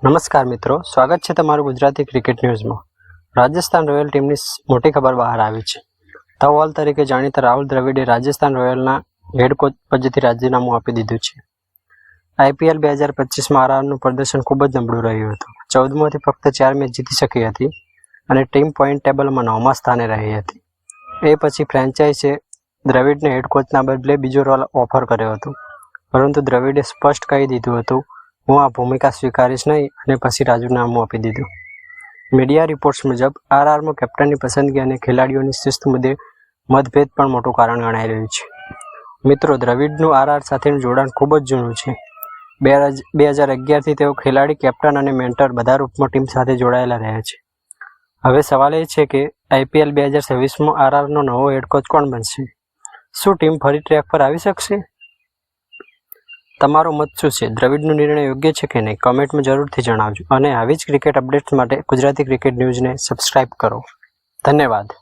નમસ્કાર મિત્રો, સ્વાગત છે તમારું ગુજરાતી ક્રિકેટ ન્યૂઝમાં। રાજસ્થાન રોયલ ટીમની મોટી ખબર બહાર આવી છે। તવાલ તરીકે જાણીતા રાહુલ દ્રવિડે રાજસ્થાન રોયલના હેડ કોચ પદેથી રાજીનામું આપી દીધું છે। IPL 2025માં આરઆરનું પ્રદર્શન ખૂબ જ નબળું રહ્યું હતું। 14માંથી ફક્ત 4 મેચ જીતી શકી હતી અને ટીમ પોઈન્ટ ટેબલમાં 9મા સ્થાને રહી હતી। એ પછી ફ્રેન્ચાઇઝે દ્રવિડને હેડ કોચના બદલે બીજો રોલ ઓફર કર્યો હતો, પરંતુ દ્રવિડે સ્પષ્ટ કહી દીધું હતું, હું આ ભૂમિકા સ્વીકારીશ નહીં અને પછી રાજીનામું આપી દીધું। મીડિયા રિપોર્ટ્સ મુજબ આરઆરમાં કેપ્ટનની પસંદગી અને ખેલાડીઓની શિસ્ત મુદ્દે મતભેદ પણ મોટું કારણ ગણાઈ રહ્યું છે। મિત્રો, દ્રવિડનું આરઆર સાથેનું જોડાણ ખૂબ જ જૂનું છે। 2011થી તેઓ ખેલાડી, કેપ્ટન અને મેન્ટર બધા રૂપમાં ટીમ સાથે જોડાયેલા રહ્યા છે। હવે સવાલ એ છે કે IPL 2026માં આરઆરનો નવો હેડ કોચ કોણ બનશે? શું ટીમ ફરી ટ્રેક પર આવી શકશે? તમારો મત શું છે? દ્રવિડનો નિર્ણય યોગ્ય છે કે નહીં? કમેન્ટમાં જરૂરથી જણાવજો અને આવી જ ક્રિકેટ અપડેટ્સ માટે ગુજરાતી ક્રિકેટ ન્યૂઝને સબસ્ક્રાઇબ કરો। ધન્યવાદ।